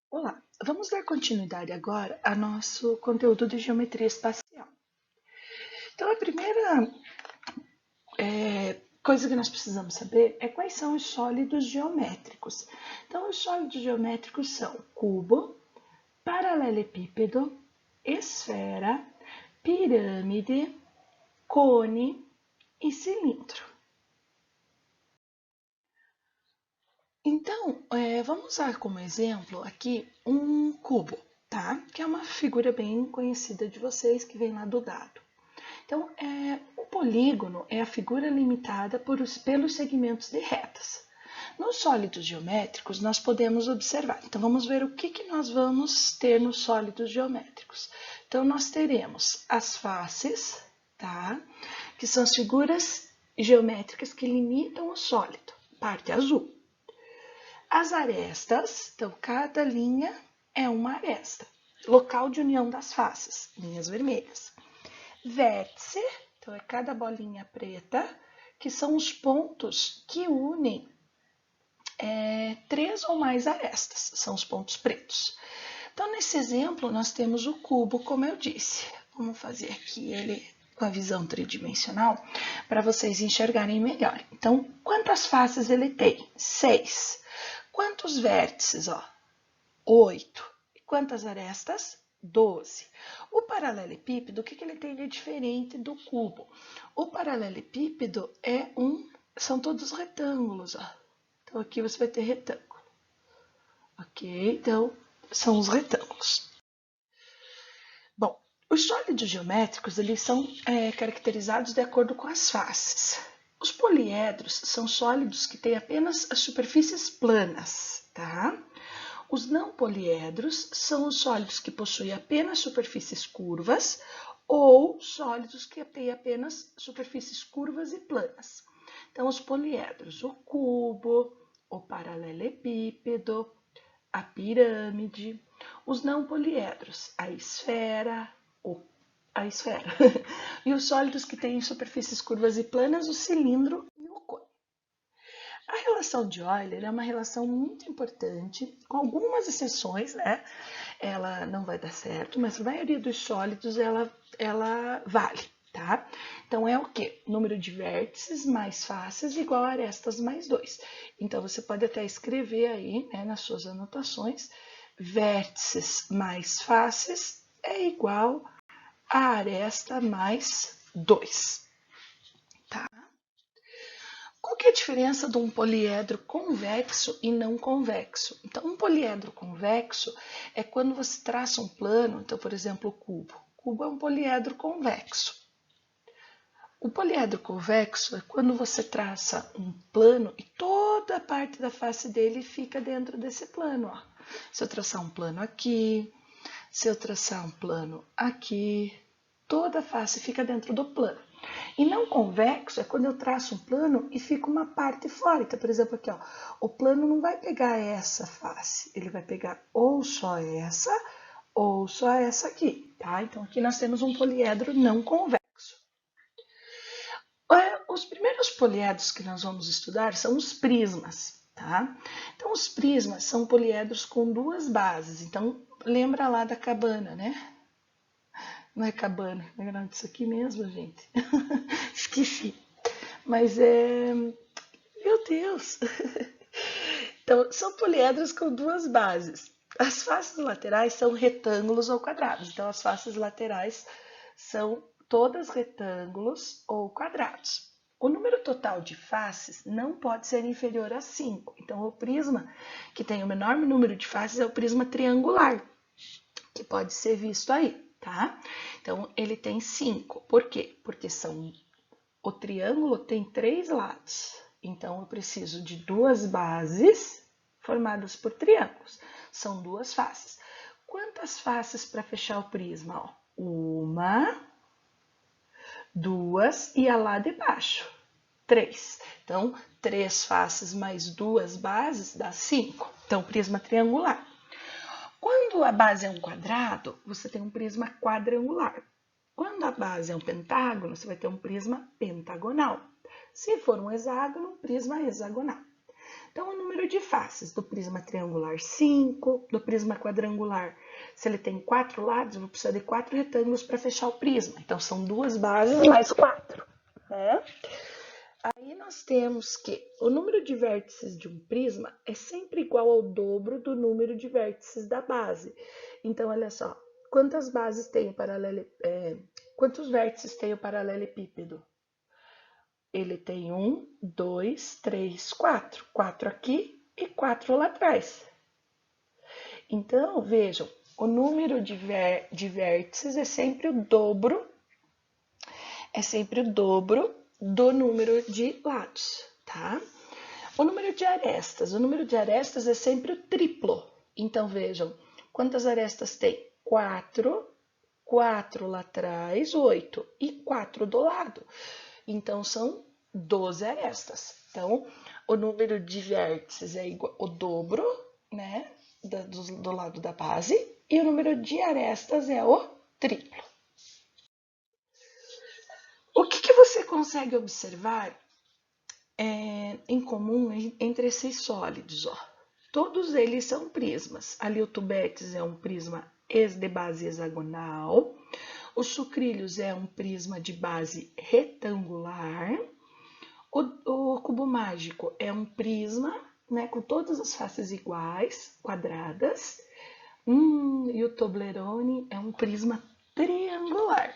Olá, vamos dar continuidade agora ao nosso conteúdo de geometria espacial. Então, a primeira coisa que nós precisamos saber é quais são os sólidos geométricos. Então, os sólidos geométricos são cubo, paralelepípedo, esfera, pirâmide, cone e cilindro. Então, vamos usar como exemplo aqui um cubo, tá? Que é uma figura bem conhecida de vocês que vem lá do dado. Então, o polígono é a figura limitada pelos segmentos de retas. Nos sólidos geométricos, nós podemos observar. Então, vamos ver o que nós vamos ter nos sólidos geométricos. Então, nós teremos as faces, tá? Que são as figuras geométricas que limitam o sólido, parte azul. As arestas, então, cada linha é uma aresta. Local de união das faces, linhas vermelhas. Vértice, então é cada bolinha preta, que são os pontos que unem três ou mais arestas, são os pontos pretos. Então, nesse exemplo, nós temos o cubo, como eu disse. Vamos fazer aqui ele com a visão tridimensional para vocês enxergarem melhor. Então, quantas faces ele tem? 6. Quantos vértices? 8. E quantas arestas? 12. O paralelepípedo, o que ele tem de diferente do cubo? O paralelepípedo são todos retângulos. Então, aqui você vai ter retângulo. Ok? Então, são os retângulos. Bom, os sólidos geométricos, eles são caracterizados de acordo com as faces. Os poliedros são sólidos que têm apenas as superfícies planas, tá? Os não poliedros são os sólidos que possuem apenas superfícies curvas ou sólidos que têm apenas superfícies curvas e planas. Então, os poliedros, o cubo, o paralelepípedo, a pirâmide. Os não poliedros, a esfera e os sólidos que têm superfícies curvas e planas, o cilindro e o cone. A relação de Euler é uma relação muito importante, com algumas exceções, né? Ela não vai dar certo, mas a maioria dos sólidos ela vale, tá? Então é o quê? Número de vértices mais faces igual a arestas mais 2. Então você pode até escrever aí, né, nas suas anotações, vértices mais faces é igual a aresta mais 2. Qual que é a diferença de um poliedro convexo e não convexo? Então, um poliedro convexo é quando você traça um plano, então, por exemplo, o cubo. O cubo é um poliedro convexo. O poliedro convexo é quando você traça um plano e toda a parte da face dele fica dentro desse plano. Ó. Se eu traçar um plano aqui, se eu traçar um plano aqui, toda a face fica dentro do plano. E não convexo é quando eu traço um plano e fica uma parte fora. Então, por exemplo, aqui, ó, o plano não vai pegar essa face, ele vai pegar ou só essa aqui, tá? Então, aqui nós temos um poliedro não convexo. Os primeiros poliedros que nós vamos estudar são os prismas, tá? Então, os prismas são poliedros com duas bases. Então, lembra lá da cabana, né? Não é cabana, não é nada disso aqui mesmo, gente. Esqueci. Mas é... Meu Deus! Então, são poliedros com duas bases. As faces laterais são retângulos ou quadrados. Então, as faces laterais são todas retângulos ou quadrados. O número total de faces não pode ser inferior a 5. Então, o prisma que tem o menor número de faces é o prisma triangular, que pode ser visto aí, tá? Então, ele tem 5. Por quê? Porque o triângulo tem 3 lados. Então, eu preciso de duas bases formadas por triângulos. São duas faces. Quantas faces para fechar o prisma? Ó, uma, duas e a lá de baixo, 3. Então, 3 faces mais duas bases dá 5. Então, prisma triangular. Quando a base é um quadrado, você tem um prisma quadrangular. Quando a base é um pentágono, você vai ter um prisma pentagonal. Se for um hexágono, um prisma hexagonal. Então, o número de faces do prisma triangular, 5. Do prisma quadrangular, se ele tem 4 lados, eu vou precisar de 4 retângulos para fechar o prisma. Então, são 2 bases mais 4. Né? Aí nós temos que o número de vértices de um prisma é sempre igual ao dobro do número de vértices da base. Então, olha só, quantas bases tem o quantos vértices tem o paralelepípedo? Ele tem 1, 2, 3, 4. 4 aqui e 4 lá atrás. Então, vejam, o número de vértices é sempre o dobro do número de lados, tá? O número de arestas é sempre o triplo. Então, vejam, quantas arestas tem? 4, 4 lá atrás, 8 e 4 do lado. Então, são 12 arestas. Então, o número de vértices é igual o dobro, né, do lado da base, e o número de arestas é o triplo. O que você consegue observar em comum entre esses sólidos? Ó? Todos eles são prismas. Ali o tubetes é um prisma de base hexagonal, os sucrilhos é um prisma de base retangular, o cubo mágico é um prisma, né, com todas as faces iguais, quadradas, e o Toblerone é um prisma triangular.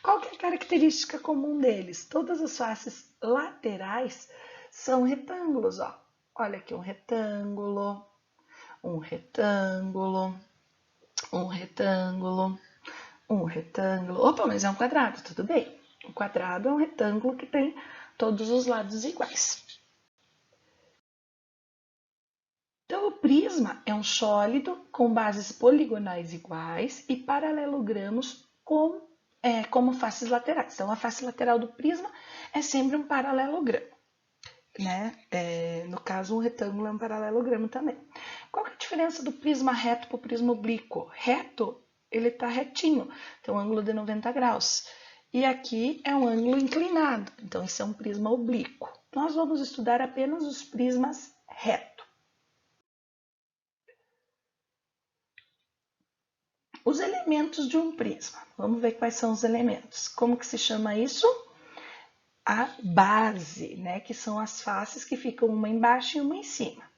Qual que é a característica comum deles? Todas as faces laterais são retângulos, ó. Olha aqui, um retângulo, um retângulo, um retângulo, um retângulo. Opa, mas é um quadrado, tudo bem. Um quadrado é um retângulo que tem todos os lados iguais. Então, o prisma é um sólido com bases poligonais iguais e paralelogramos como faces laterais. Então, a face lateral do prisma é sempre um paralelogramo. Né? No caso, um retângulo é um paralelogramo também. Qual que é a diferença do prisma reto para o prisma oblíquo? Reto, ele está retinho, tem um ângulo de 90 graus. E aqui é um ângulo inclinado, então isso é um prisma oblíquo. Nós vamos estudar apenas os prismas reto. Os elementos de um prisma. Vamos ver quais são os elementos. Como que se chama isso? A base, né? Que são as faces que ficam uma embaixo e uma em cima.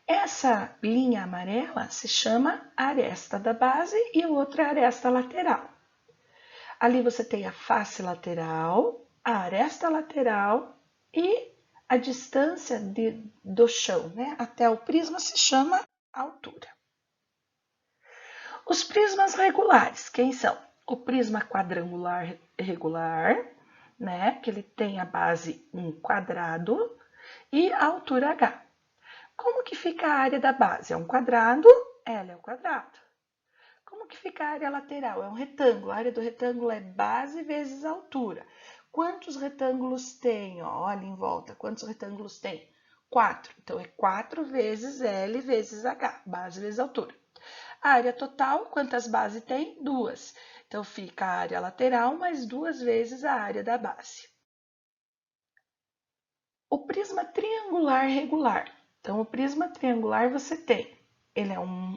Essa linha amarela se chama aresta da base e o outro é aresta lateral. Ali você tem a face lateral, a aresta lateral e a distância do chão, né? Até o prisma se chama altura. Os prismas regulares, quem são? O prisma quadrangular regular, né? Que ele tem a base 1 quadrado e a altura h. Como que fica a área da base? É um quadrado, ela é o quadrado. Como que fica a área lateral? É um retângulo. A área do retângulo é base vezes altura. Quantos retângulos tem? Ó, olha em volta. Quantos retângulos tem? 4. Então, é 4 vezes L vezes H, base vezes altura. A área total, quantas bases tem? 2. Então, fica a área lateral mais 2 vezes a área da base. O prisma triangular regular. Então, o prisma triangular você tem,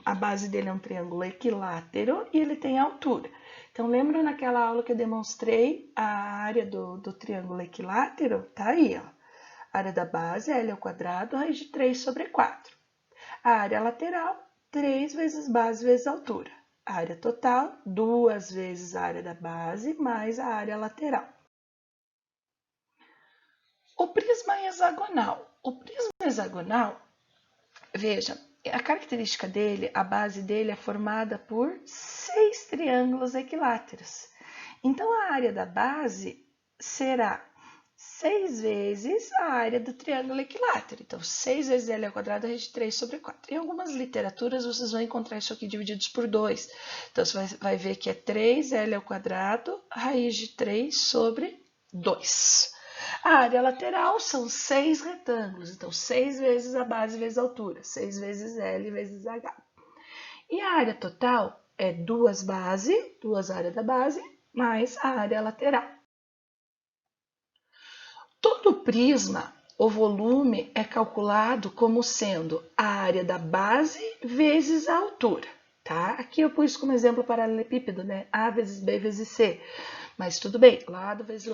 a base dele é um triângulo equilátero e ele tem altura. Então, lembra naquela aula que eu demonstrei a área do triângulo equilátero? Tá aí, ó. A área da base, L ao quadrado, raiz de 3 sobre 4. A área lateral, 3 vezes base vezes altura. A área total, 2 vezes a área da base mais a área lateral. O prisma hexagonal. O prisma hexagonal, veja, a característica dele, a base dele é formada por 6 triângulos equiláteros. Então, a área da base será 6 vezes a área do triângulo equilátero. Então, 6 vezes L ao quadrado, raiz de 3 sobre 4. Em algumas literaturas, vocês vão encontrar isso aqui divididos por 2. Então, você vai ver que é 3L ao quadrado, raiz de 3 sobre 2. A área lateral são 6 retângulos, então 6 vezes a base vezes a altura, 6 vezes L vezes H. E a área total é 2 áreas da base, mais a área lateral. Todo prisma, o volume é calculado como sendo a área da base vezes a altura, tá? Aqui eu pus como exemplo paralelepípedo, né? A vezes B vezes C, mas tudo bem, lado vezes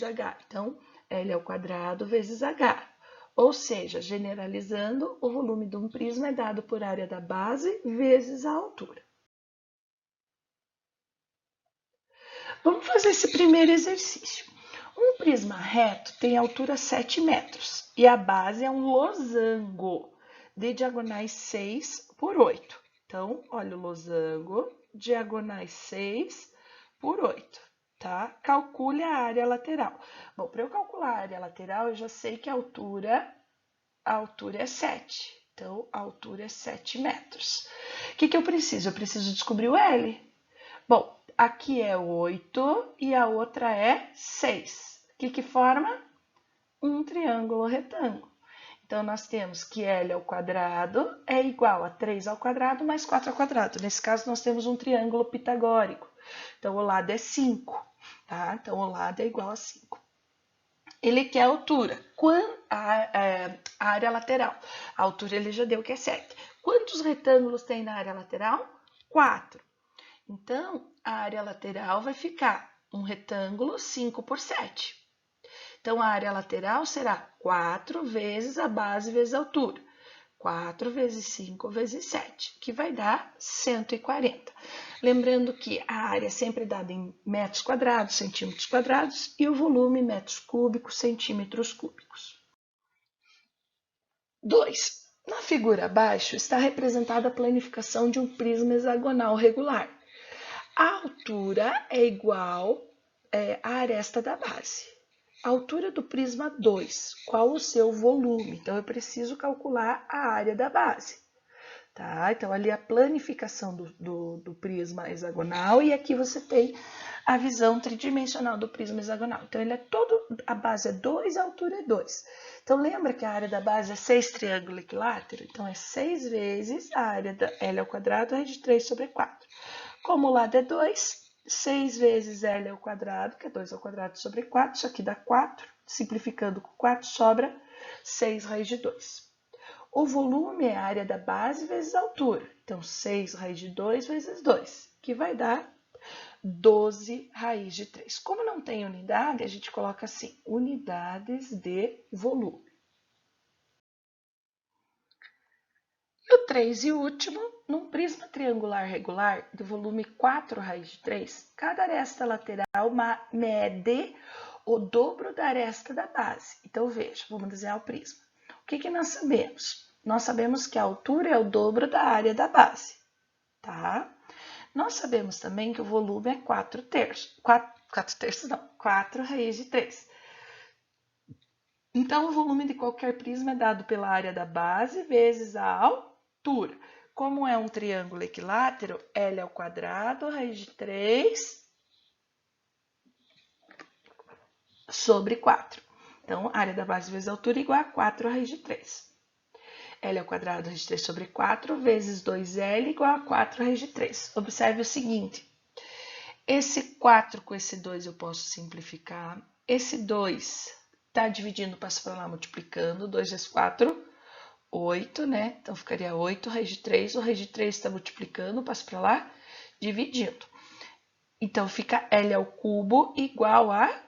H. Então, L ao quadrado vezes H. Ou seja, generalizando, o volume de um prisma é dado por área da base vezes a altura. Vamos fazer esse primeiro exercício. Um prisma reto tem altura 7 metros e a base é um losango de diagonais 6 por 8. Então, olha o losango, diagonais 6 por 8, tá? Calcule a área lateral. Bom, para eu calcular a área lateral, eu já sei que a altura é 7. Então, a altura é 7 metros. O que eu preciso? Eu preciso descobrir o L. Bom, aqui é 8 e a outra é 6. O que forma? Um triângulo retângulo. Então, nós temos que L ao quadrado é igual a 3 ao quadrado mais 4 ao quadrado. Nesse caso, nós temos um triângulo pitagórico. Então, o lado é 5, tá? Então, o lado é igual a 5. Ele quer a altura, a área lateral. A altura ele já deu que é 7. Quantos retângulos tem na área lateral? 4. Então, a área lateral vai ficar um retângulo 5 por 7. Então, a área lateral será 4 vezes a base vezes a altura. 4 vezes 5 vezes 7, que vai dar 140. Lembrando que a área é sempre dada em metros quadrados, centímetros quadrados, e o volume metros cúbicos, centímetros cúbicos. 2. Na figura abaixo está representada a planificação de um prisma hexagonal regular. A altura é igual à aresta da base. A altura do prisma 2, qual o seu volume? Então, eu preciso calcular a área da base. Tá? Então, ali a planificação do prisma hexagonal e aqui você tem a visão tridimensional do prisma hexagonal. Então, ele é todo, a base é 2, a altura é 2. Então, lembra que a área da base é 6 triângulo equilátero? Então, é 6 vezes a área da L ao quadrado, raiz de 3 sobre 4. Como o lado é 2, 6 vezes L ao quadrado, que é 2 ao quadrado sobre 4, isso aqui dá 4. Simplificando com 4, sobra 6 raiz de 2. O volume é a área da base vezes a altura. Então, 6 raiz de 2 vezes 2, que vai dar 12 raiz de 3. Como não tem unidade, a gente coloca assim, unidades de volume. E o 3 e o último, num prisma triangular regular de volume 4 raiz de 3, cada aresta lateral mede o dobro da aresta da base. Então, veja, vamos desenhar o prisma. O que nós sabemos? Nós sabemos que a altura é o dobro da área da base, tá? Nós sabemos também que o volume é 4 terços. 4 raiz de 3. Então, o volume de qualquer prisma é dado pela área da base vezes a altura. Como é um triângulo equilátero, L ao quadrado, raiz de 3 sobre 4. Então, área da base vezes a altura igual a 4 raiz de 3. L ao quadrado, raiz de 3 sobre 4, vezes 2L igual a 4 raiz de 3. Observe o seguinte, esse 4 com esse 2 eu posso simplificar. Esse 2 está dividindo, passo para lá multiplicando, 2 vezes 4, 8, né? Então, ficaria 8 raiz de 3, o raiz de 3 está multiplicando, passo para lá, dividindo. Então, fica L ao cubo igual a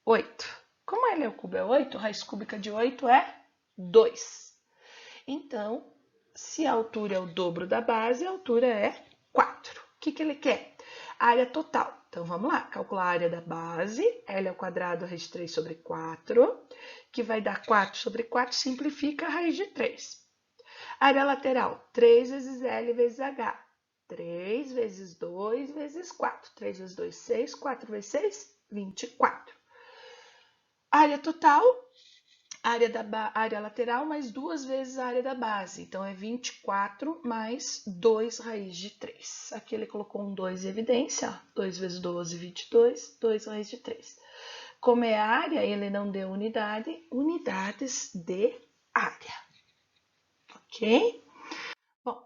8. Como L ao cubo é 8, raiz cúbica de 8 é 2. Então, se a altura é o dobro da base, a altura é 4. O que ele quer? A área total. Então, vamos lá, calcular a área da base, L ao quadrado, raiz de 3 sobre 4, que vai dar 4 sobre 4, simplifica a raiz de 3. Área lateral, 3 vezes L vezes H. 3 vezes 2 vezes 4. 3 vezes 2, 6. 4 vezes 6, 24. Área total, área lateral mais 2 vezes a área da base. Então, é 24 mais 2 raiz de 3. Aqui ele colocou um 2 em evidência. Ó. 2 vezes 12, 22. 2 raiz de 3. Como é área, ele não deu unidade. Unidades de área. Ok? Bom,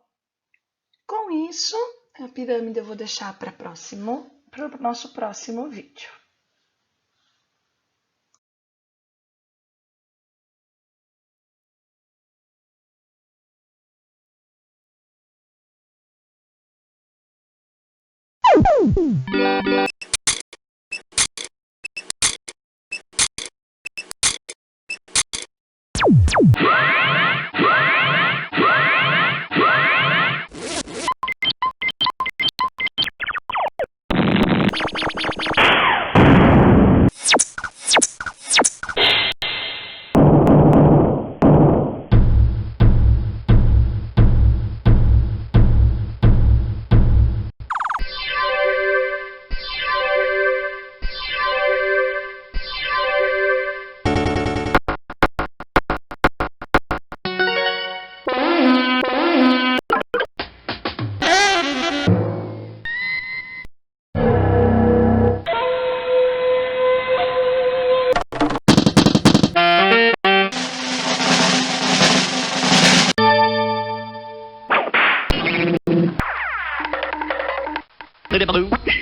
com isso, a pirâmide eu vou deixar para o nosso próximo vídeo. Little blue.